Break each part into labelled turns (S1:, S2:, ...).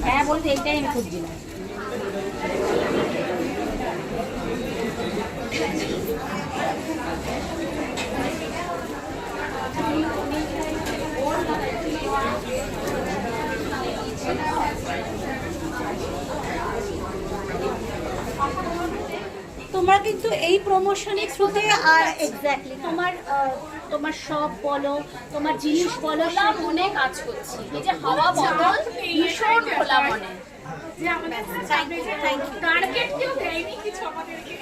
S1: হ্যাঁ বলতে এইটাই আমি খুঁজছিলাম।
S2: তোমার কিন্তু এই প্রমোশনের থ্রুতে আর এক্স্যাক্টলি তোমার তোমার শপ বলো, তোমার জিনিস বলো,
S1: খোলা মনে কাজ করছি। এই যে হাওয়া বদল ভীষণ খোলা মনে।
S2: যে আমাদের থ্যাংক ইউ
S1: টার্গেট কেউ দেয়নি কিছু আমাদেরকে।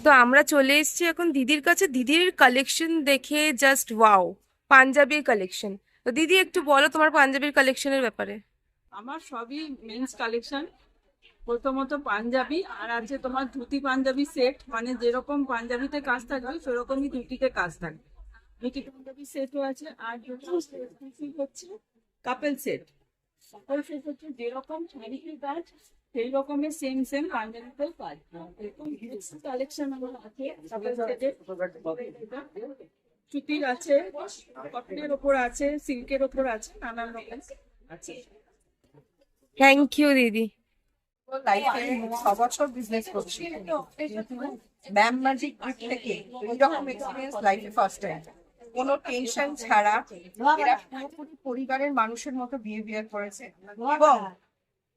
S3: তো আমরা চলে এসেছি এখন দিদির কাছে। দিদির কালেকশন দেখে জাস্ট ওয়াও, পাঞ্জাবির কালেকশন। তো দিদি একটু বলো তোমার পাঞ্জাবির কালেকশনের ব্যাপারে।
S4: আমার সবই মেন্স কালেকশন। প্রথমত পাঞ্জাবি, আর আছে তোমার ধুতি পাঞ্জাবি সেট, মানে যেরকম পাঞ্জাবিতে কাজ থাকবে সেরকমই ধুতিতে কাজ থাকবে। ধুতি পাঞ্জাবি সেটও আছে। আর হচ্ছে কাপেল সেট। কাপেল সেট হচ্ছে যেরকম শাড়িতে কাজ সেই রকমের সেম সেম পাঞ্জাবিতেও কাজ। এরকম কালেকশন আমার আছে কাপেল সেটের। সুতির আছে, কটনের ওপর আছে, সিল্কের ওপর আছে, নানান রকম আছে।
S3: থ্যাংক ইউ দিদি।
S5: লাইফে 6 বছর বিজনেস করছি, ম্যাম ম্যাজিক গ্রুপ থেকে এইরকম এক্সপিরিয়েন্স লাইফে ফার্স্ট টাইম। কোনো টেনশন ছাড়া এরা পুরোপুরি পরিবারের মানুষের মতো বিহেভিয়ার করেছে। এবং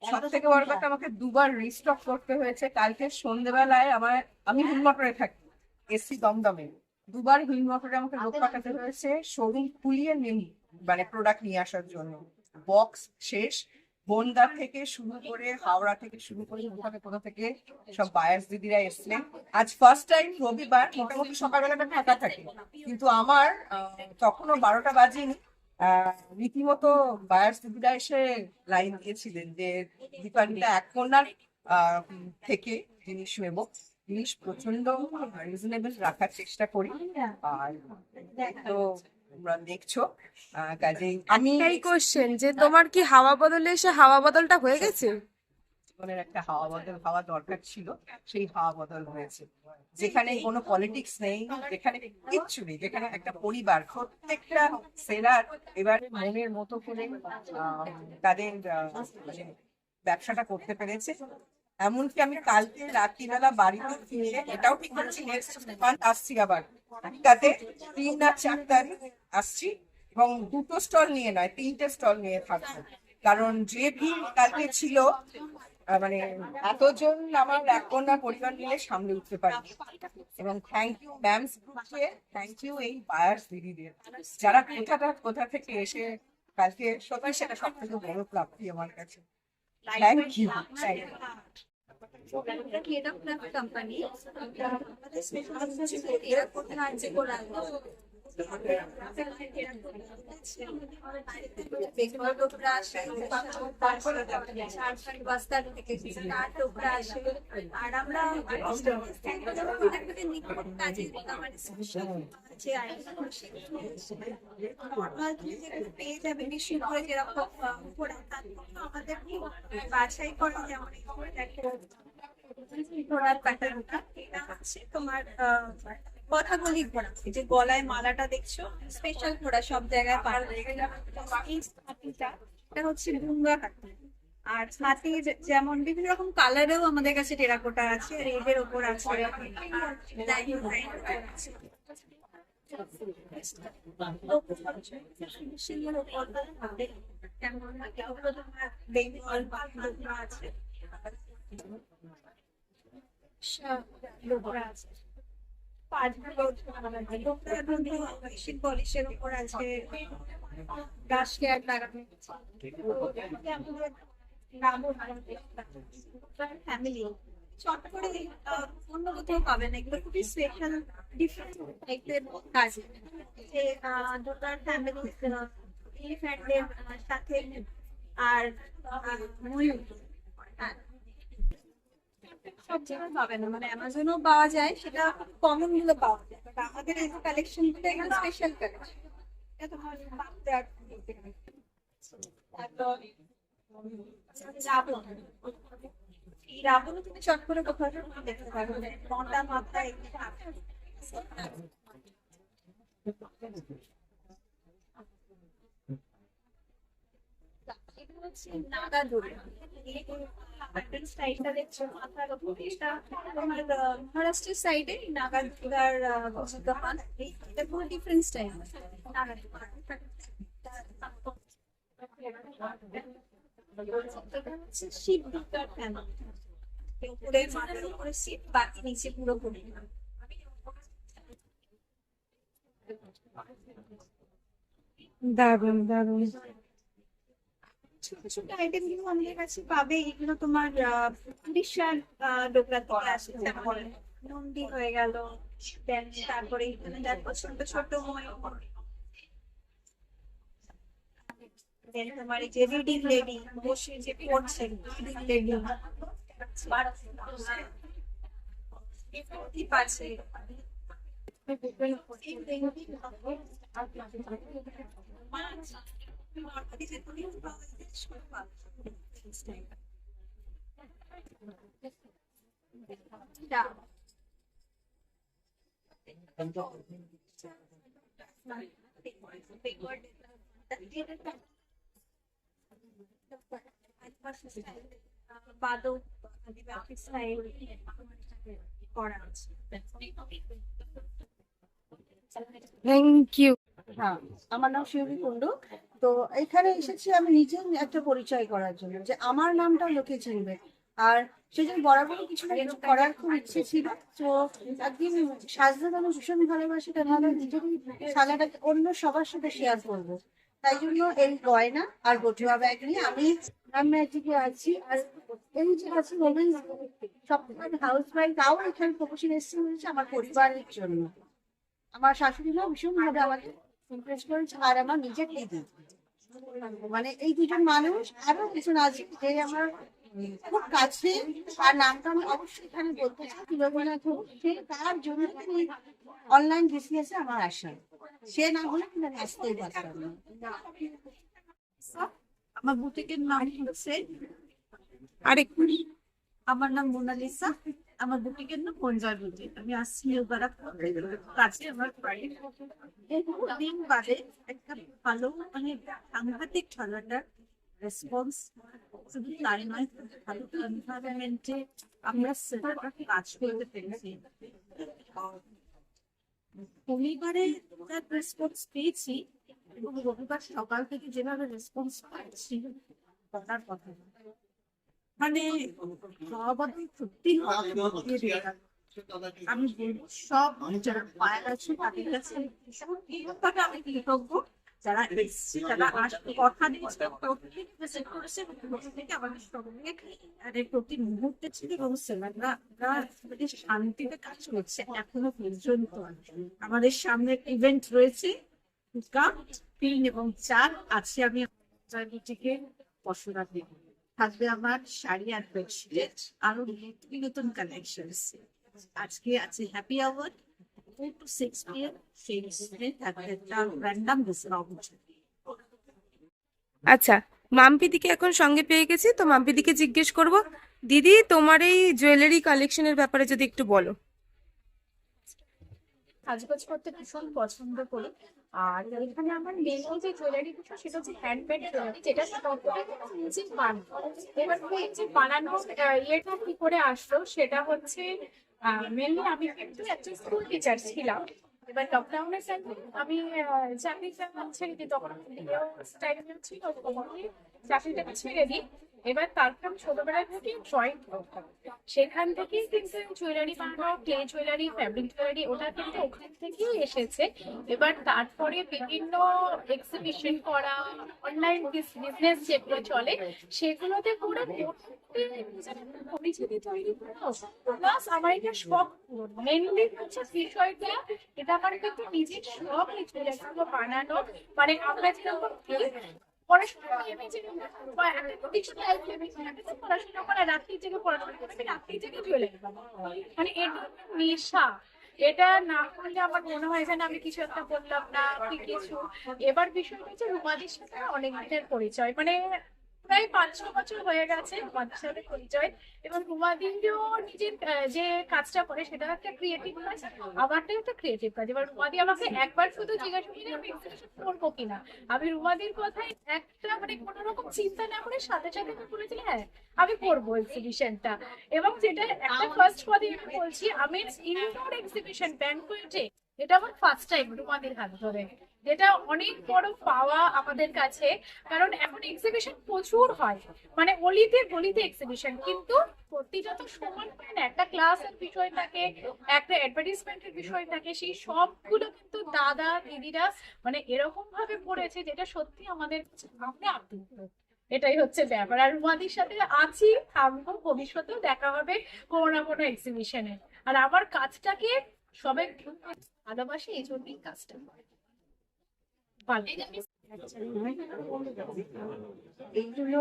S5: সব থেকে বড় কথা, আমাকে দুবার রিস্টক করতে হয়েছে। কালকে সন্ধ্যেবেলায় আমি হিলমটরে থাকি, এসি দমদমে, দুবার হিলমটরে আমাকে লোক পাঠাতে হয়েছে শোরুম খুলিয়ে মানে প্রোডাক্ট নিয়ে আসার জন্য। বক্স শেষ, বনদা থেকে শুরু করে হাওড়া থেকে শুরু করে কোথা থেকে সব বায়ার্স দিদিরা এসছিলেন। আজ ফার্স্ট টাইম রবিবার, মোটামুটি সকালবেলাটা ফাঁকা থাকে, কিন্তু আমার তখনও 12টা বাজেনি। রীতিমতো বায়ার্স দিদিরা এসে লাইন দিয়েছিলেন যে দীপান্বিতা এখন থেকে জিনিস নেব। জিনিস প্রচন্ড রিজনেবল রাখার চেষ্টা করি। আর তো তোমরা দেখছো, কাজেই আমি
S3: এই কোশ্চেন যে তোমার কি হাওয়া বদলে এসে হাওয়া বদলটা হয়ে গেছে?
S5: জীবনের একটা হাওয়া বদল হওয়া দরকার ছিল, সেই হাওয়া বদল হয়েছে। যেখানে কোনো পলিটিক্স নেই, যেখানে কিচ্ছু নেই, যেখানে একটা পরিবার, প্রত্যেকটা সেলার এবারে মনের মতো করে তাদের মানে ব্যবসাটা করতে পেরেছে। এমনকি আমি কালকে রাত্রিবেলা বাড়িতে ফিরে এটাও ঠিক করেছি নেক্সট মান্থ আসছি আবার, তাতে 3 না 4 তারিখ আসছি, এবং 2টো স্টল নিয়ে নয় 3টে স্টল নিয়ে থাকবো। কারণ যে ভিড় কালকে ছিল, মানে এতজন আমার এককন্যা পরিবার মিলে সামলে উঠতে পারি। এবং থ্যাংক ইউ ম্যামস গ্রুপকে, থ্যাংক ইউ এই বায়ার্স দিদিদের, যারা কোথা থেকে এসে কালকে সত্যি সেটা সব থেকে বড় প্রাপ্তি আমার কাছে। Thank you.
S2: কোম্পানি আর আমরা পেয়ে যাবে বেশি করে যেরকম আমাদের বাছাই করা, যেমন তোমার কথাগুলি ঘোড়া, যে গলায় মালাটা দেখছো স্পেশাল ঘোড়া, সব জায়গায় পাওয়া যায়। এটা হচ্ছে ভুঙ্গা হাতি। আর হাতির যেমন বিভিন্ন রকম কালারেও আমাদের কাছে টেরাকোটা আছে, রেডের ওপর আছে, মেশিন পলিশের উপর আছে ব্রাশ কেয়ার লাগানো ফ্যামিলি শর্ট করে অন্য কোথাও পাবে না, এগুলো খুবই স্পেশাল ডিফারেন্ট টাইপের কাজ যে দুটার ফ্যামিলি এলিফ্যান্টের সাথে আর ময়ূর সব জায়গায় পাবে না, মানে অ্যামাজনেও পাওয়া যায়, সেটা কমন গুলো পাওয়া যায়, বাট আমাদের এই যে কালেকশন গুলো এখানে স্পেশাল কালেকশন, এটা তোমার ভাবতে আর রাবণ, এই রাবণও তুমি চট করে কোথাও দেখতে পারবে, মনটা মাথায় নাগা ধরে স্টাইলটা দেখছো মাথার উপর, এটা তোমার মহারাষ্ট্রের সাইডে নাগা দুর্গার দোকান, এটা পুরো ডিফারেন্ট স্টাইল নাগা শিব দুর্গার ফ্যামিলি, উপরে মাথার উপরে শিব, বাকি নিচে পুরো ঘুরে
S3: দারুণ দারুণ।
S2: ছোট ছোট আইটেম গুলো আমাদের কাছে পাবে, এগুলো তোমার উড়িষ্যার ডোকরা থেকে আসে, যেমন নন্দী হয়ে গেল, তারপরে এখানে দেখো ছোট ছোট ময়ূর, তোমার এই যে রিডিং লেডি বসে যে পড়ছে রিডিং লেডি আছে, বাদক স্টাইল করা আছে।
S3: Thank you.
S6: হ্যাঁ, আমার নাম শিউলি কুন্ডু। তো এখানে এসেছি আমি নিজে একটা পরিচয় করার জন্য, যে আমার নামটা লোকে চিনবে, আর সেজন্য বরাবরই কিছু না কিছু করার খুব ইচ্ছে ছিল। তো একদিন সাজতে আমি ভীষণ ভালোবাসি, তাহলে নিজেরই সাজাটাকে অন্য সবার সাথে শেয়ার করবো, তাই জন্য এই গয়না আর বটুয়া ব্যাগ নিয়ে আমি ম্যাজিকে আছি। আর এই যে আছে ওমেন্স সবথেকে হাউস ওয়াইফ, তাও এখানে প্রমোশন এসেছে হয়েছে আমার পরিবারের জন্য। আমার শাশুড়িরাও ভীষণ ভাবে আমাকে ইমপ্রেস করেছে, আর আমার নিজের দিদি, মানে এই দুজন মানুষ আরো কিছু আছে যে আমার খুব কাছে, আর নামটা আমি অবশ্যই এখানে বলতে চাই, রবীন্দ্রনাথ ঘোষ। সে তার জন্য অনলাইন বিজনেসে আমার আসা, সে না হলে কিন্তু আমি আসতেই পারতাম না।
S2: আমার বুটিকের নাম হচ্ছে,
S3: আরেকটু
S2: আমার নাম মোনালিসা, আমার বুটিকের নাম মঞ্জয় বুটিক। আমি আসছি নিউপাড়া কাছে আমার বাড়ি। দিন বাদে একটা ভালো মানে সাংঘাতিক ঠান্ডাটার রেসপন্স, শুধু তাই নয়, ভালো এনভায়রনমেন্টে আমরা কাজ করতে পেরেছি। শনিবারে যার রেসপন্স পেয়েছি এবং রবিবার সকাল থেকে যেভাবে রেসপন্স পাচ্ছি বলার কথা না। মানে সবাই সত্যি আমি বলবো সব যারা পায়ের আছে তাদের কাছে ভীষণভাবে আমি কৃতজ্ঞ, যারা এসছে, যারা কথা দিয়েছে, ভিজিট করেছে, থেকে আমাদের সঙ্গে প্রতি মুহূর্তে ছিল, এবং সেলাররা শান্তিতে কাজ করছে এখনো পর্যন্ত। আমাদের সামনে ইভেন্ট রয়েছে 3 এবং 4 আছে। আমি বুটিকে পশরা দিই, থাকবে আমার শাড়ি আর বেডশিট, আরো নতুন নতুন কালেকশন। আজকে আছে হ্যাপি আওয়ার 4 to 6 PM, সেই থাকবে একটা র্যান্ডম ডিসকাউন্ট।
S3: আচ্ছা, মাম্পিদিকে এখন সঙ্গে পেয়ে গেছি, তো মাম্পিদিকে জিজ্ঞেস করব, দিদি তোমার এই জুয়েলারি কালেকশনের ব্যাপারে যদি একটু বলো।
S1: সাজগোজ করতে ভীষণ পছন্দ করি, আর এখানে আমার মেনলি যে জুয়েলারি কিছু সেটা হচ্ছে হ্যান্ডমেড জুয়েলারি, যেটা নিজে বানানো। এবার এই যে বানানোর ইয়েটা কি করে আসলো সেটা হচ্ছে মেনলি আমি কিন্তু একজন স্কুল টিচার ছিলাম। এবার লকডাউনের টাইমে আমি চাকরিটা ছেড়ে দিই, তখন স্টাইল ছিল, চাকরিটাকে ছেড়ে দিই। এবার তারপর আমি ছোটবেলা থেকে ড্রয়িং করতাম, সেখান থেকেই কিন্তু জুয়েলারি বানানো, ক্লে জুয়েলারি, ফ্যাব্রিক জুয়েলারি, ওটা কিন্তু ওখান থেকেই এসেছে। এবার তারপরে বিভিন্ন এক্সিবিশন করা, অনলাইন বিজনেস যেগুলো চলে সেগুলোতে করে পরিচিতি তৈরি করা, প্লাস আমার এটা শখ মেনলি হচ্ছে বিষয়টা, এটা আমার কিন্তু নিজের শখ এই জুয়েলারিগুলো বানানো। মানে আমরা যেরকম পড়াশোনা করে আমি যে বা একটা কিছু লাইফ লেভেল পড়াশোনা করা, রাত্রি জেগে পড়াশোনা করে আমি রাত্রি জেগে জুয়েলারি বানাবো, মানে এটা নেশা। এটা না করলে আমার মনে হয় যেন আমি কিছু একটা বললাম না কি কিছু। এবার বিষয়টা হচ্ছে রুমাদির সাথে অনেক দিনের পরিচয়, মানে প্রায় 5-6 বছর হয়ে গেছে রুমাদির সাথে পরিচয়। এবং রুমাদিও নিজের যে কাজটা করে সেটা একটা ক্রিয়েটিভ কাজ, আমারটাও একটা ক্রিয়েটিভ কাজ। এবার রুমাদি আমাকে একবার শুধু জিজ্ঞাসা করে আমি এক্সিবিশন করবো কিনা, আমি রুমাদির কথায় একটা মানে কোনো রকম চিন্তা না করে সাথে সাথে আমি বলেছিলাম হ্যাঁ আমি করবো এক্সিবিশনটা। এবং যেটা একটা ফার্স্ট কথা আমি বলছি, আমি ইনডোর এক্সিবিশন ব্যাংকুয়েটে এটা আমার ফার্স্ট টাইম রুমাদির হাত ধরে, যেটা অনেক বড় পাওয়া আমাদের কাছে। কারণ এখন এক্সিবিশন প্রচুর হয়, মানে অলিতে গলিতে এক্সিবিশন, কিন্তু প্রতিটা তো সমান হয় না, একটা ক্লাসের বিষয় থাকে, একটা অ্যাডভার্টাইজমেন্টের বিষয় থাকে, সেই সবগুলো কিন্তু দাদা দিদিরা মানে এরকম ভাবে পড়েছে যেটা সত্যি আমাদের কাছে আমরা আপ্লুত। এটাই হচ্ছে ব্যাপার। আর রুমাদির সাথে আছি, থাকবো, ভবিষ্যতেও দেখা হবে কোনো না কোনো এক্সিবিশনে। আর আমার কাজটাকে সবাই ভালোবাসে, এই জন্যই কাজটা হয়।
S6: এইগুলো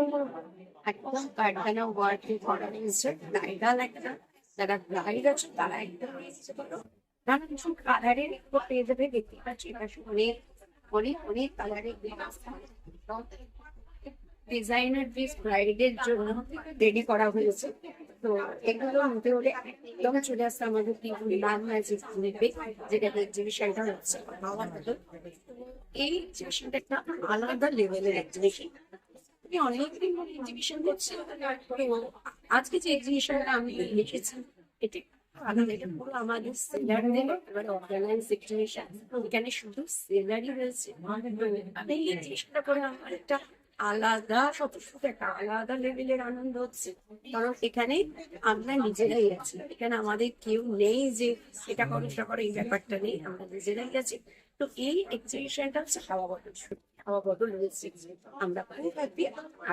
S6: একদম কারখানা ওয়ার্কে করা হয়েছে। ব্রাইডাল একটা, যারা ব্রাইড আছে তারা একদম এসেছে বলো, নানা কিছু কালারের পেয়ে যাবে, দেখতে পাচ্ছি অনেক অনেক অনেক কালারের ডিজাইনার ড্রেস ব্রাইডের জন্য রেডি করা হয়েছে। তো এগুলো নিতে হলে একদম চলে আসতে আমাদের লাল ম্যাজিক যেটা এক্সিবিশনটা হচ্ছে এই এক্সিবিশনটা একটা আলাদা লেভেলের এক্সিবিশন। আমি অনেকদিন ধরে এক্সিবিশন করছি, তো আজকে যে এক্সিবিশনটা আমি লিখেছি এটা আলাদা, এটা পুরো আমাদের সেলারদের এবারে অর্গানাইজ এক্সিবিশন। এখানে শুধু সেলারই রয়েছে। আমি এই এক্সিবিশনটা করে আমার একটা আলাদা স্বতঃস্ফূর্ত একটা আলাদা লেভেলের আনন্দ হচ্ছে, কারণ এখানে আমরা নিজেরাই আছি, এখানে আমাদের কেউ নেই যে এটা করো সেটা করো, এই ব্যাপারটা নেই, আমরা নিজেরাই আছি। তো এই এক্সিবিশনটা হচ্ছে হাওয়া বদল, হাওয়া বদল হয়েছে। আমরা খুব হ্যাপি।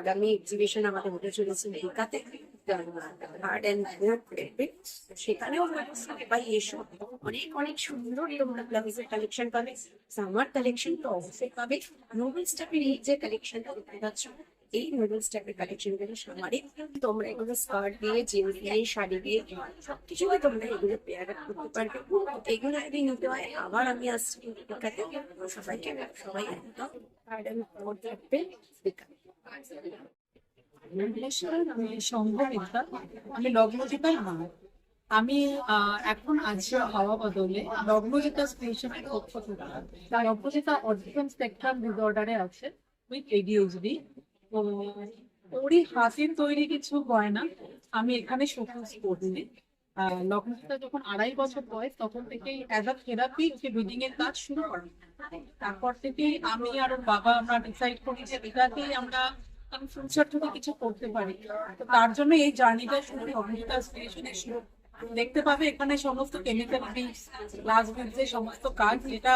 S6: আগামী এক্সিবিশন আমাদের হতে চলেছে ঢাকাতে, সেখানেও সবাই এসো, অনেক অনেক সুন্দর তোমরা ব্লাউজের কালেকশন পাবে, সামার কালেকশন তো অবশ্যই পাবে। নোবেল স্টাফের এই যে কালেকশনটা দেখতে পাচ্ছ, এই নোবেল স্টাফের কালেকশন গুলো সামারে তোমরা এগুলো স্কার্ট দিয়ে, জিন্স দিয়ে, শাড়ি দিয়ে সবকিছুই তোমরা এগুলো পেয়ার আপ করতে পারবে। এগুলো যদি নিতে হয় আবার আমি আসছি ঢাকাতে, সবাইকে সবাই একদম থাকবে।
S7: আমি সম্ভবিতা, আমি লগ্নজিতার মা। আমি এখন আছি হাওয়া বদলে লগ্নজিতা স্টেশনের পক্ষ থেকে। লগ্নজিতা অটিজম স্পেকট্রাম ডিসঅর্ডারে আছে উইথ ADHD। তো ওরই হাতের তৈরি কিছু গয়না আমি এখানে শোকেস করছি। লগ্নজিতা যখন 2.5 বছর বয়স তখন থেকেই অ্যাজ আ থেরাপি যে বিডিং এর কাজ শুরু করা। তারপর থেকেই আমি আর ওর বাবা আমরা ডিসাইড করি যে এটাকেই আমরা ফিউচার থেকে কিছু করতে পারি। তো তার জন্য এই জার্নিটা শুরু, লগ্নজিতা স্টেশনের শুরু। দেখতে পাবে এখানে সমস্ত কেমিক্যাল বিটস, গ্লাস বিটস এর সমস্ত কাজ, যেটা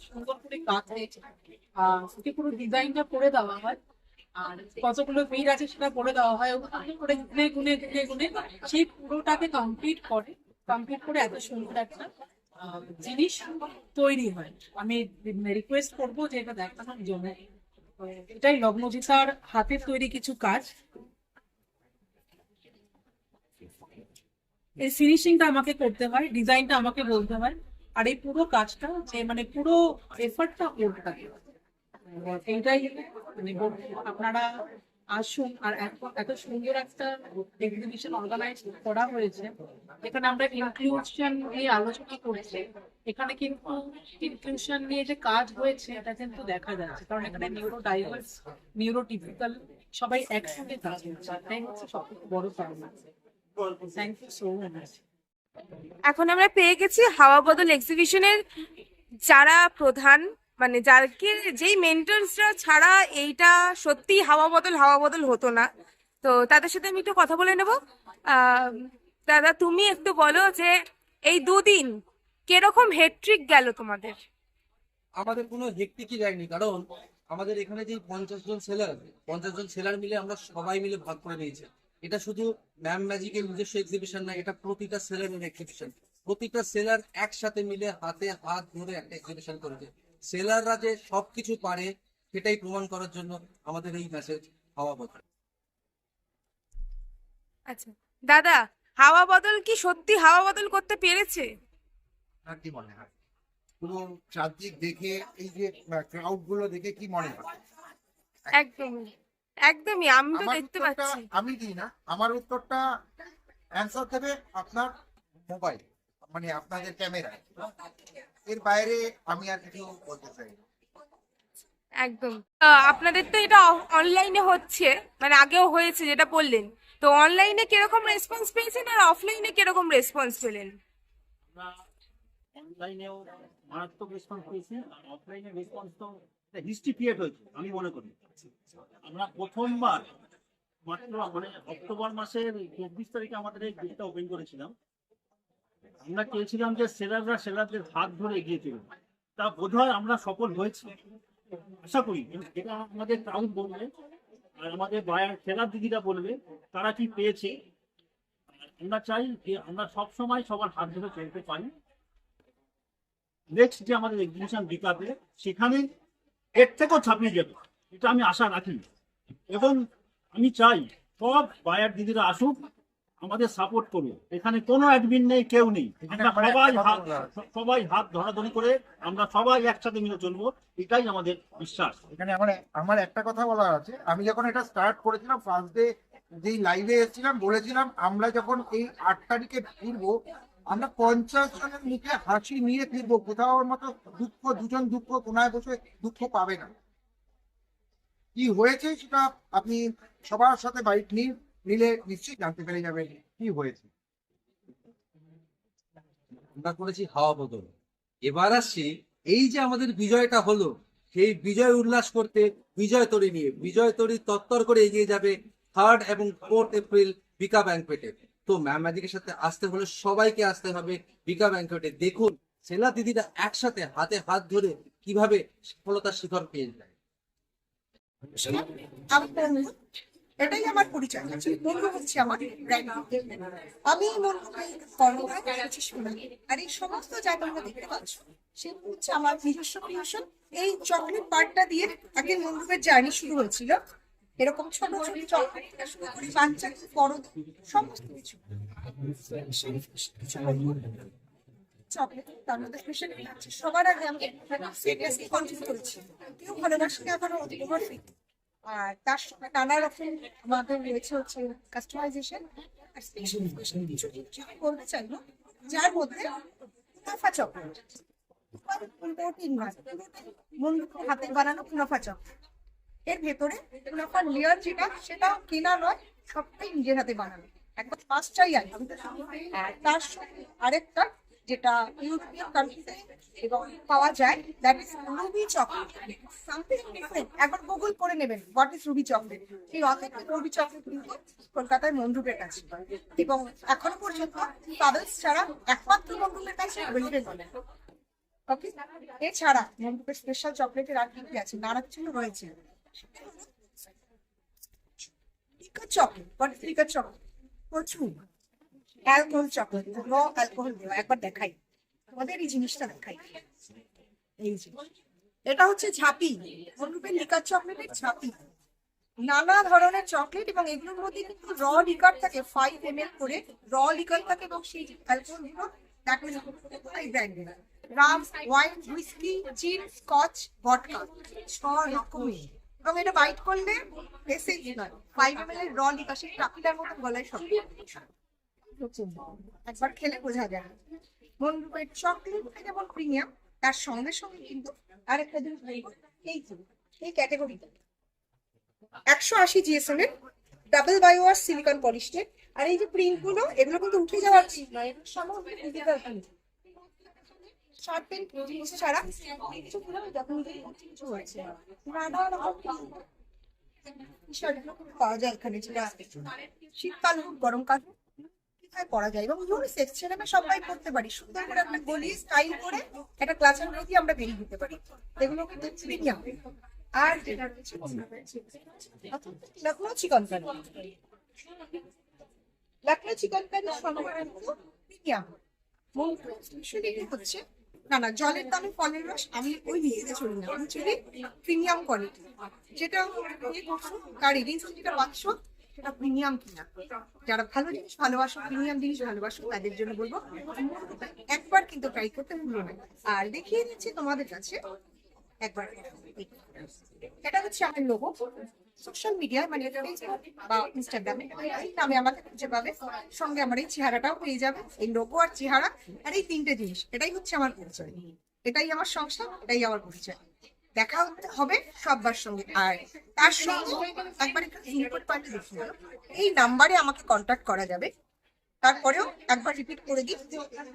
S7: সুন্দর করে কাজ হয়েছে। পুরো ডিজাইনটা করে দেওয়া হয়, আর কতগুলো বিট আছে সেটা করে দেওয়া হয়, ওগুলো করে গুনে গুনে গুনে গুনে সেই পুরোটাকে কমপ্লিট করে এত সুন্দর একটা জিনিস তৈরি হয়। আমি রিকোয়েস্ট করবো যে এটা দেখানোর জন্য। এটাই লগ্নজিতার হাতের তৈরি কিছু কাজ। এই ফিনিশিংটা আমাকে করতে হয়, ডিজাইনটা আমাকে বলতে হয়, আর এই পুরো কাজটা যে মানে পুরো এফার্টটা ওর থাকে। এইটাই মানে আপনারা আসুন। আর এত সুন্দর একটা এক্সিবিশন অর্গানাইজ করা হয়েছে, এখানে আমরা ইনক্লুশন নিয়ে আলোচনা করছি। এখানে কিন্তু ইনক্লুশন নিয়ে যে কাজ হয়েছে এটা কিন্তু দেখা যাচ্ছে, কারণ এখানে নিউরো ডাইভার্স, নিউরোটিপিক্যাল সবাই একসঙ্গে কাজ হচ্ছে, এটাই হচ্ছে সবথেকে বড় কারণ। Thank you so much.
S3: এখন আমরা পেয়ে গেছি হাওয়া বদল এক্সিবিশনের যারা প্রধান, মানে যাকে যেই মেন্টরসরা ছাড়া এইটা সত্যি হাওয়া বদল হতো না। তো তাদের সাথে আমি একটু কথা বলে নেব। আহ, দাদা তুমি একটু বলো যে এই দুদিন কিরকম হেট্রিক গেল তোমাদের?
S8: আমাদের কোনো হেক্টিকই যায়নি, কারণ আমাদের এখানে যে 50 জন সেলার মিলে আমরা সবাই মিলে ভাগ করে নিয়েছি। এটা শুধু ম্যাম ম্যাজিকের নিজস্ব এক্সিবিশন না, এটা প্রতিটা সেলারের এক্সিবিশন। প্রতিটা সেলার একসাথে মিলে হাতে হাত ধরে একটা এক্সিবিশন করেছে। সেলাররা যে সবকিছু পারে সেটাই প্রমাণ করার জন্য আমাদের এই মেসেজ হওয়া কথা।
S3: আচ্ছা দাদা, হাওয়া বদল কি সত্যি হাওয়া বদল করতে পেরেছে?
S9: আপনার কি মনে হয় পুরো চারদিক দেখে, এই যে ক্রাউড গুলো দেখে কি মনে হয়?
S3: একদমই একদমই, আমি তো
S9: আমার
S3: দেখতে
S9: উত্তরটা
S3: পাচ্ছি।
S9: আমি দিই না, আমার উত্তরটা অ্যান্সার দেবে আপনার মোবাইল, মানে আপনাদের ক্যামেরা। এর বাইরে আমি আর কিছু বলতে চাই না।
S3: একদম। আপনাদের তো এটা অনলাইনে হচ্ছে, মানে আগেও হয়েছে যেটা বললেন, তো অনলাইনে কিরকম রেসপন্স পেয়েছেন আর অফলাইনে কিরকম রেসপন্স পেলেন?
S10: আমরা অনলাইনেও মারাত্মক রেসপন্স পেয়েছি, আর অফলাইনে রেসপন্স তো হিস্ট্রি ক্রিয়েট হয়েছে আমি মনে করি। আমরা প্রথমবার মাত্র মানে অক্টোবর মাসের 24 তারিখে আমাদের এই গেটটা ওপেন করেছিলাম। আমরা চেয়েছিলাম যে সেলারদের হাত ধরে এগিয়ে চলবে, তা বোধহয় আমরা সফল হয়েছি আশা করি। এটা আমাদের ক্রাউড বলবে আর আমাদের বায়ার সেলার দিদিরা বলবে তারা কি পেয়েছে। আমরা চাই যে আমরা সবসময় সবার হাত ধরে চলতে পারি। নেক্সট যে আমাদের এক্সিবিশন বিকাবে সেখানে এর থেকেও ছাপিয়ে যাবে, এটা আমি আশা রাখি। এবং আমি চাই সব বায়ার দিদিরা আসুক, আমাদের সাপোর্ট করুক। এখানে কোনো অ্যাডমিন নেই, কেউ নেই, আমরা সবাই হাত ধরাধরি করে আমরা সবাই একসাথে মিলে চলবো, এটাই আমাদের বিশ্বাস।
S9: এখানে আমার একটা কথা বলার আছে। আমি যখন এটা স্টার্ট করেছিলাম ফার্স্ট ডে, যেই লাইভে এসেছিলাম, বলেছিলাম আমরা যখন এই 8 তারিখে ফিরবো, আমরা 50 জনের মুখে হাসি নিয়ে ফিরবো। কোথাও ওর মতো দুজন দুঃখ কোনায় বসে দুঃখ পাবে না। কি হয়েছে সেটা আপনি সবার সাথে বাইট নিলে নিশ্চয়ই জানতে পেরে যাবেন কি হয়েছে।
S8: আমরা করেছি হাওয়া বদল। এবার আসছি এই যে আমাদের বিজয়টা হলো, সেই বিজয় উল্লাস করতে বিজয় তরী নিয়ে, বিজয় তরী তত্তর করে এগিয়ে যাবে 3rd এবং 4th এপ্রিল বিকা ব্যাংকোয়েটে। তো ম্যাম ম্যাজিকের সাথে আসতে হলে সবাইকে আসতে হবে বিকা ব্যাংকোয়েটে। দেখুন সেলা দিদিরা একসাথে হাতে হাত ধরে কিভাবে সফলতার শিখর পেয়ে যায়।
S2: এটাই আমার পরিচয়। মনু হচ্ছে আমার ব্র্যান্ড। আমি মনুকে কর্মকার করেছি সোনালি, আর এই সমস্ত যা তোমরা দেখতে পাচ্ছ সেগুলো হচ্ছে আমার নিজস্ব ক্রিয়েশন। এই চকলেট পার্টটা দিয়ে আগে মনুকের জার্নি শুরু হয়েছিল। এরকম ছোট ছোট চকলেট থেকে শুরু করে বাচ্চা বড় সমস্ত কিছু চকলেট, তার মধ্যে স্পেশালি আছে। সবার আগে আমি সিরিয়াসলি কন্টিনিউ করেছি, কেউ ভালোবাসলে এখনো ওভার ফিট। আর তার সঙ্গে নানা রকম আমাদের রয়েছে হচ্ছে কাস্টমাইজেশন আর স্পেশাল কিছু জিনিস আমি বলতে চাইবো, যার মধ্যে কুনাফা চকলেট বন্ধুদের হাতে বানানো কুনাফা চকলেট। এর ভেতরে কুনাফার লেয়ার যেটা, সেটা কেনা নয়, সবটাই নিজের হাতে বানানো, একবার পাঁচটাই আইটেম। আর তার সঙ্গে আরেকটা যেটা ইউরোপিয়ান কান্ট্রিতে এবং পাওয়া যায়, that is Ruby chocolate, something different. একবার গুগল করে নেবেন হোয়াট ইজ রুবি চকলেট। এই অথেন্টিক রুবি চকলেট কিন্তু কলকাতায় মন্ডুপের কাছে, এবং এখনো পর্যন্ত পাবেলস ছাড়া একমাত্র মন্ডুপের কাছে অ্যাভেলেবল বলে। ওকে, এছাড়া মন্ডুপের স্পেশাল চকলেটের আর কি আছে, নানা কিছু রয়েছে। Liquor chocolate, what is liquor chocolate? প্রচুর অ্যালকোহল চকলেট, র অ্যালকোহল দেওয়া। একবার দেখাই তোমাদের এই জিনিসটা, দেখাই। এই যে এটা হচ্ছে ঝাঁপি, মন্ডুপের লিকার চকলেটের ঝাঁপি। নানা ধরনের চকলেট, এবং এগুলোর মধ্যে কিন্তু র লিকার থাকে 5 ml করে র লিকার থাকে, এবং সেই অ্যালকোহল গুলো এই ব্র্যান্ডের রাম, ওয়াইন, হুইস্কি, জিন, স্কচ, ভডকা, 6 রকমের। এবং এটা বাইট করলে এসেন্স নয়, 5 ml এর র লিকার, সেই টাকিটার মতন গলায় সব। একবার খেলে বোঝা যায় মন্ডুপের চকলেট যেমন প্রিমিয়াম, তার সঙ্গে সঙ্গে কিন্তু আরেকটা জিনিস এই ক্যাটাগরিতে 180 GSM এর ডাবল বায়োয়ার সিলিকন পলিশড। আর এই যে প্রিন্ট গুলো, এগুলো কিন্তু উঠে যাওয়ার ঠিক নয়, এগুলো সমস্ত ডিজিটাল প্রিন্ট। শার্পেন জিনিস ছাড়া কিছু হয়েছে নানা রকম
S6: টি শার্টগুলো পাওয়া যায় এখানে, যেটা শীতকাল হোক গরমকাল হোক কোথায় পরা যায় এবং ইউনিসেক্স, ছেলে মেয়ে সবাই পড়তে পারি, সুন্দর করে একটা গলি স্টাইল করে একটা ক্লাসের মধ্যে আমরা বেরিয়ে দিতে পারি। এগুলো কিন্তু প্রিমিয়াম। আর যেটা রয়েছে লখনৌ চিকন কারি, লখনৌ চিকন কারি প্রিমিয়াম হচ্ছে না জলের দামে ফলের রস, আমি ওই দিকে চলি না, অ্যাকচুয়ালি প্রিমিয়াম কোয়ালিটি। যেটা কারি যেটা পাচ্ছ সেটা প্রিমিয়াম কিনা। যারা ভালো জিনিস ভালোবাসো, প্রিমিয়াম জিনিস ভালোবাসো, তাদের জন্য বলবো একবার কিন্তু ট্রাই করতে ভুলো না। আর দেখিয়ে দিচ্ছি তোমাদের কাছে একবার, এটা হচ্ছে আমার লোগো। সোশ্যাল মিডিয়ায় মানে ফেসবুক বা ইনস্টাগ্রামে এই নামে আমাকে খুঁজে পাবে, সঙ্গে আমার এই চেহারাটাও পেয়ে যাবে, এই লোগো আর চেহারা আর এই তিনটে জিনিস, এটাই হচ্ছে আমার পরিচয়, এটাই আমার সংসার, এটাই আমার পরিচয়। দেখা হবে সবার সঙ্গে। আর তার সঙ্গে একবার একটু ইনপুট পয়েন্ট দেখে নিও, এই নাম্বারে আমাকে কন্ট্যাক্ট করা যাবে। তারপরেও একবার রিপিট করে দিই,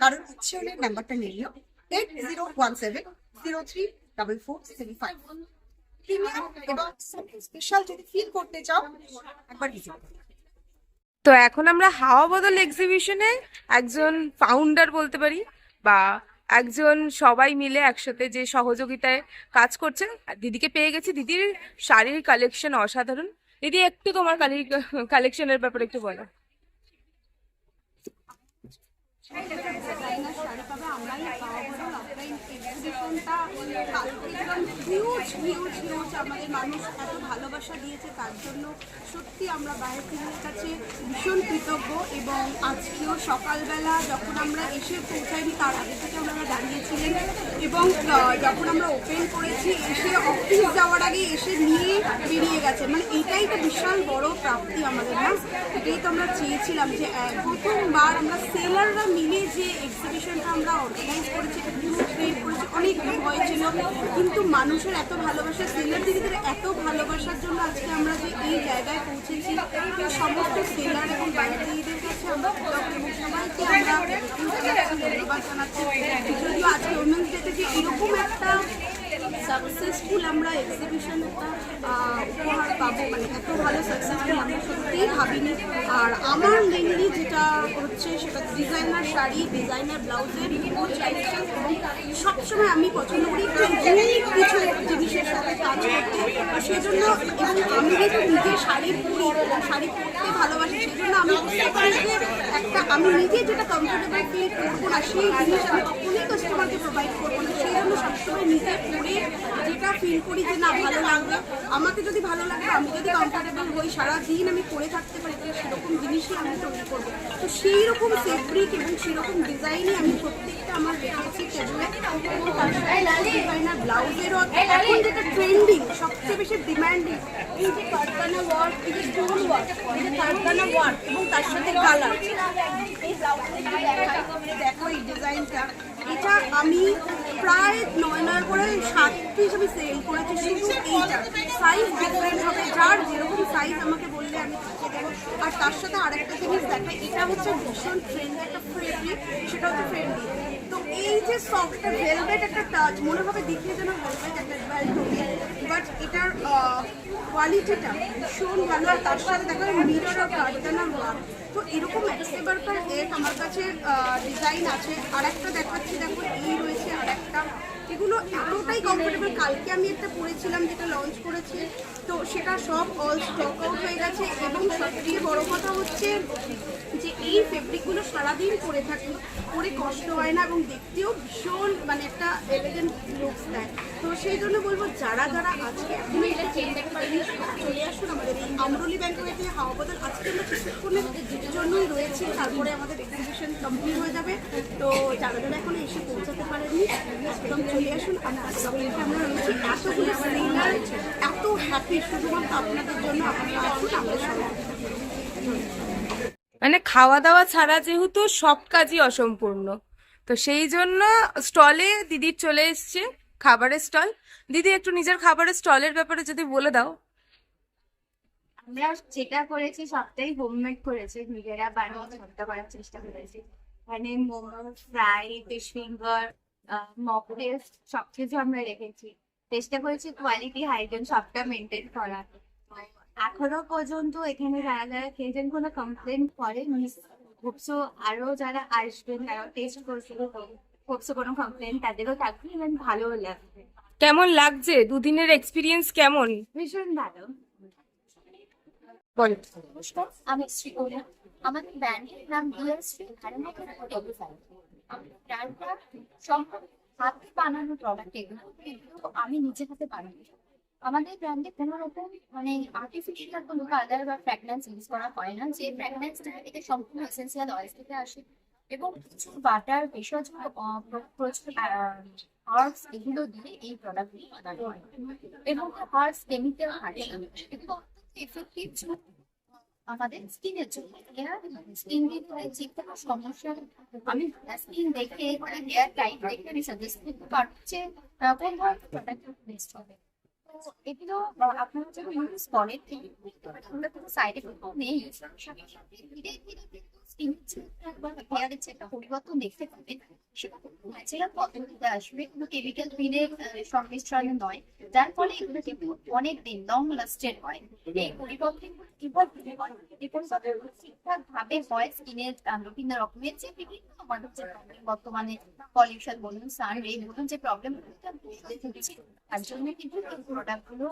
S6: কারণ ইচ্ছে হলে নাম্বারটা নিয়ে নিও, 8017034475। প্রিমিয়াম এবং স্পেশাল যদি ফিল করতে চাও একবার ভিজিট করো।
S3: তো এখন আমরা হাওয়া বদল এক্সিবিশনে একজন ফাউন্ডার বলতে পারি, বা একজন সবাই মিলে একসাথে যে সহযোগিতায় কাজ করছে, আর দিদিকে পেয়ে গেছি। দিদির শাড়ির কালেকশন অসাধারণ। দিদি একটু তোমার কালেকশনের ব্যাপারে একটু বলো।
S2: আমাদের মানুষ এত ভালোবাসা দিয়েছে, তার জন্য সত্যি আমরা বাইরের টিমের কাছে ভীষণ কৃতজ্ঞ। এবং আজকেও সকালবেলা যখন আমরা এসে পৌঁছাইনি, তার আগে থেকে আমরা দাঁড়িয়েছিলেন, এবং যখন আমরা ওপেন করেছি এসে অফিস যাওয়ার আগে এসে নিয়ে বেরিয়ে গেছে। মানে এটাই তো বিশাল বড় প্রাপ্তি আমাদের, না? এটাই তো আমরা চেয়েছিলাম যে প্রথমবার আমরা সেলাররা মিলে যে এক্সিবিশনটা আমরা অর্গানাইজ করেছি, ক্রিয়েট করেছি, অনেক ভয় ছিল, কিন্তু মানুষের এত ভালোবাসা, সেলার দিদিদের এত ভালোবাসার জন্য আজকে আমরা যে এই জায়গায় পৌঁছেছি, সমস্ত সেলার এবং বাইরের দিদিদের কাছে আমরা সবাইকে আমরা ধন্যবাদ জানাচ্ছি। যদিও আজকে উইমেন্স ডেতে যে এরকম একটা সাকসেসফুল আমরা এক্সিবিশন একটা উপহার পাবো, মানে এত ভালো সাকসেসফুল আমরা সত্যিই ভাবিনি। আর আমার মেনলি যেটা হচ্ছে সেটা ডিজাইনার শাড়ি, ডিজাইনার ব্লাউজের কালেকশন, এবং সবসময় আমি পছন্দ করি একটু ইউনিক কিছু জিনিসের সাথে কাজ করতে। সেজন্য, এবং আমি যেহেতু নিজে শাড়ি পরি এবং শাড়ি পরতে ভালোবাসি, সেজন্য আমি বুঝতে পারি যে একটা আমি নিজে যেটা কমফোর্টেবল ফিল করবো না, সেই জিনিস আমি কখনোই কাস্টমারকে প্রোভাইড করবো না। সেই জন্য সবসময় নিজে পরে যেটা ফিল করি যে না ভালো লাগবে, আমাকে যদি ভালো লাগে, আমি যদি কমফোর্টেবল হই, সারাদিন আমি পরে থাকতে পারি, সেরকম জিনিসই আমি তৈরি করবো। তো সেই রকম ফেব্রিক এবং সেরকম ডিজাইনই আমি প্রত্যেকটা আমার রেখেছি টেবিলে। এবং তার সাথে ডিজাইনার ব্লাউজেরও এখন যেটা ট্রেন্ডিং, সবচেয়ে বেশি ডিম্যান্ডিং, এই যে কারখানা ওয়ার্ক, এই যে স্টোন ওয়ার্ক, এই যে কারখানা ওয়ার্ক এবং তার সাথে কালার, এই ব্লাউজে দেখো এই ডিজাইনটা, এটা আমি প্রায় 9 করে 7 পিস আমি সেল করেছি। শুধু এইটা সাইজ ডিফারেন্ট হবে, যার যেরকম সাইজ আমাকে বললে আমি দেবো। আর তার সাথে আরেকটা জিনিস দেখাই, এটা হচ্ছে ভীষণ ট্রেন্ডি একটা ফেব্রিক, সেটা হচ্ছে ফ্রেন্ডলি। তো এই যে সফট ভেলভেট একটা টাচ, মনে হবে দেখলে যেন ভেলভেট একটা বাট এটার কোয়ালিটিটা ভীষণ ভালো। আর তার সাথে দেখা যায় মিরর আর কার্ডানার ওয়ার্ক। তো এরকম এক্সেবারকার আমার কাছে ডিজাইন আছে। আর একটা দেখাচ্ছি, দেখো এই রয়েছে আর একটা, এগুলো এতটাই কমফোর্টেবল। কালকে আমি একটা পরেছিলাম যেটা লঞ্চ করেছি, তো সেটা সব অল স্টক আউট হয়ে গেছে। এবং সবথেকে বড় কথা হচ্ছে যে এই ফেব্রিকগুলো সারাদিন পরে থাকি, পরে কষ্ট হয় না এবং দেখতেও ভীষণ মানে একটা এলিগেন্ট লুকস দেয়। তো সেই জন্য বলবো যারা যারা আজকে এখনো এটা চিনতে পারেনি, চলে আসুন আমাদের এই আমরলি ব্যাংকোয়েটে হাওয়া বদল। আজকে আমরা কিছুক্ষণের জন্যই রয়েছি, তারপরে আমাদের এক্সিবিশন কমপ্লিট হয়ে যাবে। তো যারা যারা এখনো এসে পৌঁছাতে পারেনি, একদম চলে আসুন। আমরা রয়েছি এতগুলো সেলার, এত হ্যাপি শুধুমাত্র আপনাদের জন্য। আপনারা আসুন আমাদের সঙ্গে।
S3: মানে খাওয়া দাওয়া ছাড়া যেহেতু সব কাজই অসম্পূর্ণ, তো সেই জন্য স্টলে দিদির চলে এসছে খাবারের স্টল। দিদি একটু নিজের খাবারের স্টলের ব্যাপারে যদি বলে দাও।
S1: আমরা যেটা করেছি সবটাই হোমমেড করেছি, নিজেরা বানিয়ে ছোট্ট করার চেষ্টা করেছি। মানে momo, fry, fish finger, mock test সবকিছু আমরা রেখেছি। চেষ্টা করেছি কোয়ালিটি, হাইজিন সবটা মেনটেন করার।
S11: এখনো পর্যন্ত এখানে যারা যারা খেয়েছেন কোনো কমপ্লেন করে মিস হোপসো আরো যারা আসবেন তারা টেস্ট করছিল হোপসো কোনো কমপ্লেন তাদেরও থাকবে ইভেন ভালোও লাগবে।
S3: কেমন লাগছে দুদিনের এক্সপিরিয়েন্স কেমন?
S11: ভীষণ ভালো।
S3: বলো।
S11: নমস্কার, আমি শ্রীকোনা। আমাদের ব্র্যান্ডের নাম ডিএসপি আমাদের ব্র্যান্ডটা সম্পূর্ণ হাতে বানানো প্রোডাক্ট, এগুলো আমি নিজে হাতে বানানো। আমাদের ব্র্যান্ডে কোনো রকম মানে আর্টিফিশিয়াল কোনো কালার বা ফ্র্যাগনেন্স ইউজ করা হয় না। যে ফ্র্যাগনেন্সটা এটা সম্পূর্ণ এসেন্সিয়াল অয়েল থেকে আসে এবং প্রচুর বাটার, ভেষজ প্রচুর হার্বস এগুলো দিয়ে এই প্রোডাক্টগুলো বানানো হয় এবং হার্বস কেমিক্যাল থাকে না। এগুলো এফেক্টিভ আমাদের স্কিনের জন্য। স্কিন দিয়ে যে কোনো সমস্যা আমি স্কিন দেখে হেয়ার টাইপ দেখে আমি সাজেস্ট করতে পারবো যে কোন ধরনের প্রোডাক্ট বেস্ট হবে। তো এগুলো আপনারা যখন ইউজ করেন আমরা কোনো সাইড এফেক্ট নেই, ধীরে ধীরে হেয়ারের যে একটা পরিবর্তন দেখতে পাবেন সেটা ন্যাচারাল পদ্ধতিতে আসবে, কোনো কেমিক্যাল ফিনের সংমিশ্রণে নয়, যার ফলে এগুলো কিন্তু অনেক দিন লং লাস্টেড হয়। এই পরিবর্তনগুলো ঠিকঠাক ভাবে হয় স্কিনের বিভিন্ন রকমের যে বিভিন্ন আমাদের যে বর্তমানে পলিউশন বলুন, সান রে বলুন, যে প্রবলেম তার জন্য কিন্তু এই প্রোডাক্টগুলো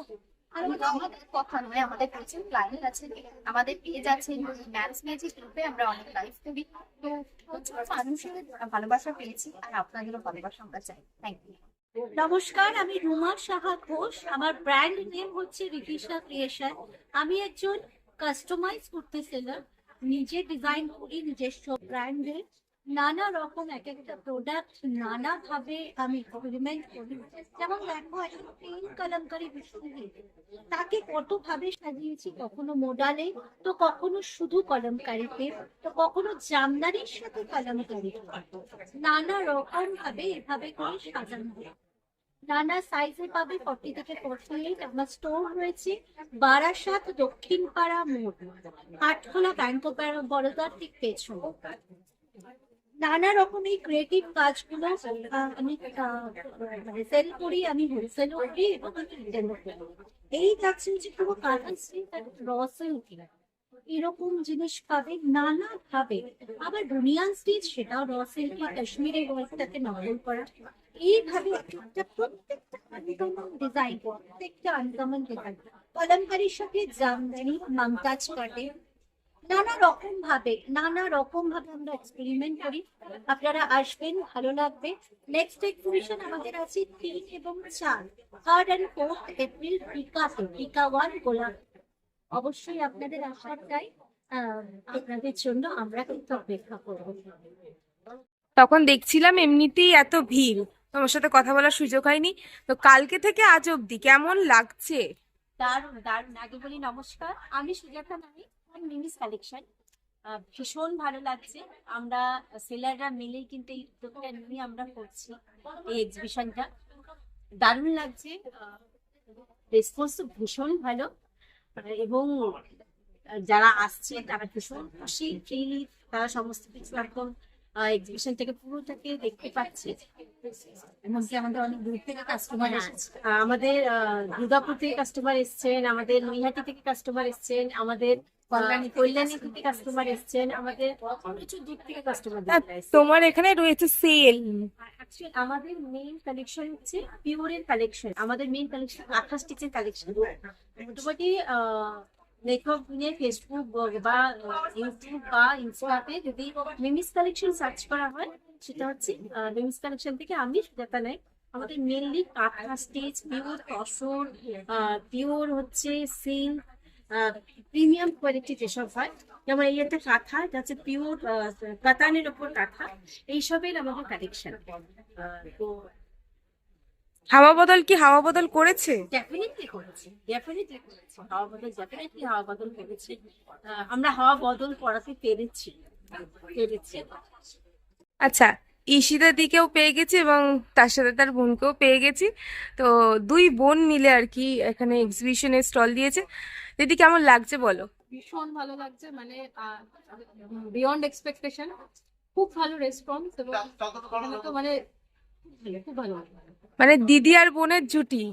S11: আমাদের কথা নয়, আমাদের প্রচুর ক্লায়েন্ট আছে, আমাদের পেজ আছে, ম্যাথস ম্যাজিক গ্রুপে আমরা অনেক লাইভ করি। তো প্রচুর মানুষের ভালোবাসা পেয়েছি আর আপনাদেরও ভালোবাসা আমরা চাই। Thank you.
S2: নমস্কার, আমি রুমা সাহা ঘোষ। আমার ব্র্যান্ড নেম হচ্ছে রিতিশা ক্রিয়েশন। আমি একজন কাস্টমাইজ কুর্তি সেলার, নিজে ডিজাইন করি নিজস্ব ব্র্যান্ডের নানা রকম এক একটা প্রোডাক্ট নানা ভাবে আমি এক্সপেরিমেন্ট করি। যেমন দেখো, একটা পেন কলমকারী বিশ্বজিৎ, তাকে কত ভাবে সাজিয়েছি, কখনো মোডালে, তো কখনো শুধু কলমকারিতে, তো কখনো জামদানির সাথে কলমকারি, নানা রকম ভাবে এভাবে করে সাজানো হয়। নানা সাইজে পাবে 40 থেকে 48। আমার স্টোর রয়েছে বারাসাত দক্ষিণ পাড়া মোড়, আটখোলা ব্যাংক অফ বরোদার ঠিক পেছনে। নানা রকম এই ক্রিয়েটিভ কাজগুলো আমি মানে সেল করি, আমি হোলসেল করি এবং আমি রিটেল করি। এই থাকছে যে পুরো কাঁথা সিল্ক আর র সিল্ক, এরকম জিনিস পাবে নানা ভাবে। আবার বুনিয়ান স্টিচ, সেটাও র সিল্ক বা কাশ্মীরি ওয়ার্কটাকে নকল করা। এইভাবে প্রত্যেকটা আনকমন ডিজাইন, প্রত্যেকটা আনকমন ডিজাইন কলমকারির সাথে জামদানি, মমতাজ কাটে, নানা রকম ভাবে আমরা এক্সপেরিমেন্ট করি। আপনারা আসবেন, ভালো লাগবে। নেক্সট এক্সিবিশন আমাদের আছে 3 এবং 4, 3rd and 4th এপ্রিল টিকাতে, টিকা 1 গোলাপ। অবশ্যই আপনাদের আসার চাই, আপনাদের জন্য আমরা কিন্তু অপেক্ষা করবো।
S3: তখন দেখছিলাম এমনিতেই এত ভিড়, তোমার সাথে কথা বলার সুযোগ হয়নি। তো কালকে থেকে আজ অব্দি কেমন লাগছে?
S2: দারুণ দারুণ। আগে বলি নমস্কার, আমি সুজাতা নামি, মিমিস কালেকশন। ভীষণ ভালো লাগছে, আমরা সেলাররা মিলেই কিন্তু এই উদ্যোগটা নিয়ে আমরা করছি এই এক্সিবিশনটা। দারুণ লাগছে, রেসপন্স তো ভীষণ ভালো এবং যারা আসছে তারা ভীষণ খুশি, ফ্রিলি তারা সমস্ত কিছু একদম এক্সিবিশন থেকে পুরোটাকে দেখতে পাচ্ছে। এমনকি আমাদের অনেক দূর থেকে কাস্টমার এসেছে, আমাদের দুর্গাপুর থেকে কাস্টমার এসছেন, আমাদের নৈহাটি থেকে কাস্টমার এসছেন, আমাদের কল্যাণী থেকে কাস্টমার এসছেন, আমাদের প্রচুর দূর থেকে কাস্টমার।
S3: তোমার এখানে রয়েছে সেল।
S2: অ্যাকচুয়ালি আমাদের মেইন কালেকশন হচ্ছে পিওরের কালেকশন। আমাদের মেইন কালেকশন আঠা স্টিচের কালেকশন। মোটামুটি লেখকদের ফেসবুক বা ইউটিউব বা ইনস্টাতে যদি মিমিস কালেকশন সার্চ করা হয়, সেটা হচ্ছে মিমিস কালেকশন থেকে আমি সুজাতা নাইক। আমাদের মেনলি কাঁথা স্টিচ, পিওর তসর, পিওর হচ্ছে সিল্ক, প্রিমিয়াম কোয়ালিটি যেসব হয়, যেমন এই একটা কাঁথা, এটা হচ্ছে পিওর কাতানের ওপর কাঁথা, এইসবের আমাদের কালেকশন। তো
S3: হাওয়া বদল করেছে?
S2: ডেফিনেটলি করেছে, হাওয়া বদল করেছে। আমরা হাওয়া বদল করাতে পেরেছি।
S3: আচ্ছা, ঈশিতা দিকেও পেয়ে গেছি এবং তার সাথে তার বোনকেও পেয়ে গেছি। তো দুই বোন মিলে আর কি এখানে এক্সিবিশনে স্টল দিয়েছে। দিদি কেমন লাগছে বলো?
S1: ভীষণ ভালো লাগছে, মানে বিয়ন্ড এক্সপেকটেশন। খুব ভালো রেসপন্স এবং এখানে তো মানে খুব ভালো।
S3: মানে দিদি আর বোনের জুটি।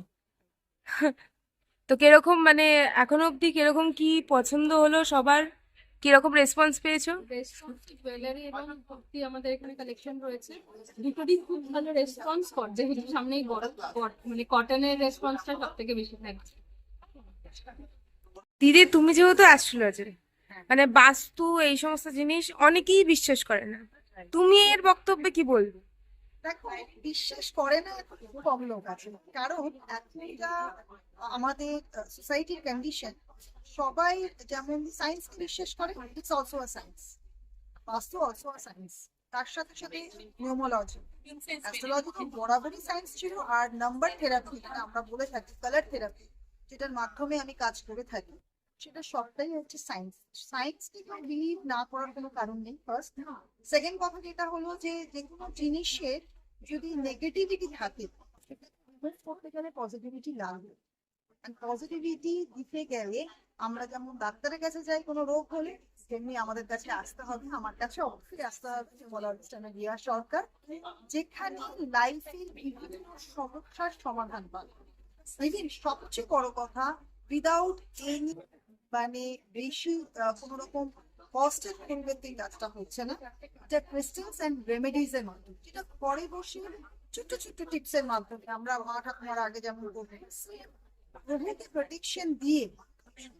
S3: তো কিরকম মানে এখনো অবধি কিরকম কি পছন্দ হলো সবার, কিরকম রেসপন্স পেয়েছো?
S1: বেস্ট জুয়েলারি এবং কুর্তি আমাদের এখানে কালেকশন রয়েছে, দুটোরই খুব ভালো রেসপন্স কর, যেহেতু সামনেই মানে কটনের রেসপন্সটা সব থেকে বেশি থাকছে।
S3: দিদি তুমি যেহেতু অ্যাস্ট্রোলজার, মানে বাস্তু এই সমস্ত জিনিস অনেকেই বিশ্বাস করে না, তুমি এর বক্তব্যে কি বলবে?
S6: দেখো, বিশ্বাস করে না খুব কম লোক আছে, কারণ এখনটা আমাদের সোসাইটির কন্ডিশন, সবাই যেমন সায়েন্সকে বিশ্বাস করে, ইটস অলসো আ সায়েন্স, বাস্তু অলসো আ সায়েন্স, তার সাথে সাথে নিউমোলজি, অ্যাস্ট্রোলজি তো বরাবরই সায়েন্স ছিল। আর নাম্বার থেরাপি, যেটা আমরা বলে থাকি কালার থেরাপি, যেটার মাধ্যমে আমি কাজ করে থাকি, সেটা সবটাই হচ্ছে সায়েন্স। সায়েন্সকে কেউ বিলিভ না করার কোনো কারণ নেই, ফার্স্ট। সেকেন্ড কথা যেটা হলো যে কোনো জিনিসের যদি নেগেটিভিটি থাকে, সেটা রিমুভ করতে গেলে পজিটিভিটি লাগবে। পজিটিভিটি দিতে গেলে আমরা যেমন ডাক্তারের কাছে যাই কোনো রোগ হলে, তেমনি আমাদের কাছে আসতে হবে, আমার কাছে অবশ্যই আসতে হবে রিয়া সরকার, যেখানে লাইফের বিভিন্ন সমস্যার সমাধান পাবে। ইভেন সবচেয়ে বড় কথা, উইদাউট এনি মানে বেশি কোনো রকম কষ্টের পরিবর্তে কাজটা হচ্ছে না, এটা ক্রিস্টালস এন্ড রেমেডিজ এর মাধ্যমে, যেটা ঘরে বসে ছোট্ট ছোট্ট টিপস এর মাধ্যমে আমরা মা ঠাকুমার আগে যেমন প্রভুকে প্রোটেকশন দিয়ে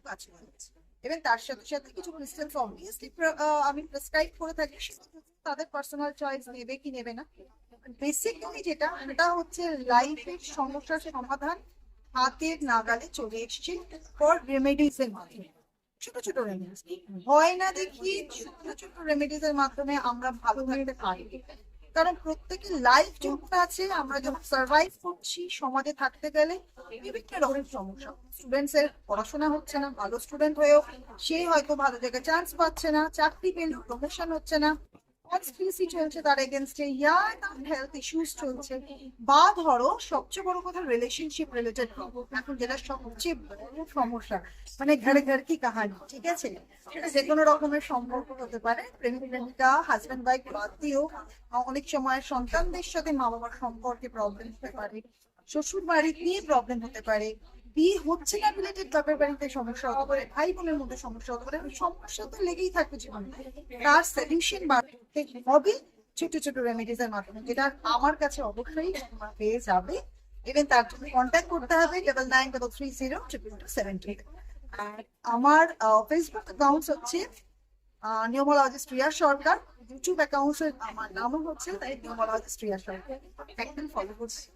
S6: কাজ করছি। এবং তার সাথে সাথে কিছু ক্রিস্টালস অবভিয়াসলি আমি প্রেসক্রাইব করে থাকি, তাদের পার্সোনাল চয়েস নেবে কি নেবে না। বেসিক্যালি যেটা হচ্ছে লাইফের সমস্যার সমাধান হাতের নাগালে চলে এসছে ফর রেমেডিজ এর মাধ্যমে, ছোট ছোট রেমেডিজ, ভয় না দেখিয়ে ছোট ছোট রেমেডিজ এর মাধ্যমে আমরা ভালো থাকতে পারি। কারণ প্রত্যেকের লাইফ যখন আছে, আমরা যখন সার্ভাইভ করছি সমাজে থাকতে গেলে বিভিন্ন রকমের সমস্যা, স্টুডেন্টস এর পড়াশোনা হচ্ছে না, ভালো স্টুডেন্ট হয়েও সে হয়তো ভালো জায়গায় চান্স পাচ্ছে না, চাকরি পেলেও প্রমোশন হচ্ছে না, কনস্পিরেসি চলছে তার এগেনস্টে, হেলথ ইস্যুস চলছে, বা ধরো সবচেয়ে বড় কথা রিলেশনশিপ রিলেটেড প্রবলেম, এখন যেটা সবচেয়ে বড় সমস্যা, মানে ঘরে ঘর কি কাহানি, ঠিক আছে, সেটা যে কোনো রকমের সম্পর্ক হতে পারে, প্রেমিক প্রেমিকা, হাজব্যান্ড ওয়াইফ বাদ দিয়েও অনেক সময় সন্তানদের সাথে মা বাবার সম্পর্কে প্রবলেম হতে পারে, শ্বশুর বাড়ি নিয়ে প্রবলেম হতে পারে, বিয়ে হচ্ছে না রিলেটেড বাপের বাড়িতে সমস্যা হতে পারে, ভাই বোনের মধ্যে সমস্যা হতে পারে, সমস্যা তো লেগেই থাকবে জীবনে। তার সলিউশন বাড়তে হবে ছোট ছোট রেমেডিজ এর মাধ্যমে, যেটা আমার কাছে অবশ্যই তোমরা পেয়ে যাবে। ইভেন তার জন্য কন্ট্যাক্ট করতে হবে 99302272. আর আমার ফেসবুক অ্যাকাউন্ট হচ্ছে নিউমোলজিস্ট রিয়া সরকার, ইউটিউব অ্যাকাউন্ট আমার নামও হচ্ছে তাই নিউমোলজিস্ট রিয়া সরকার, একদম ফলো করছি।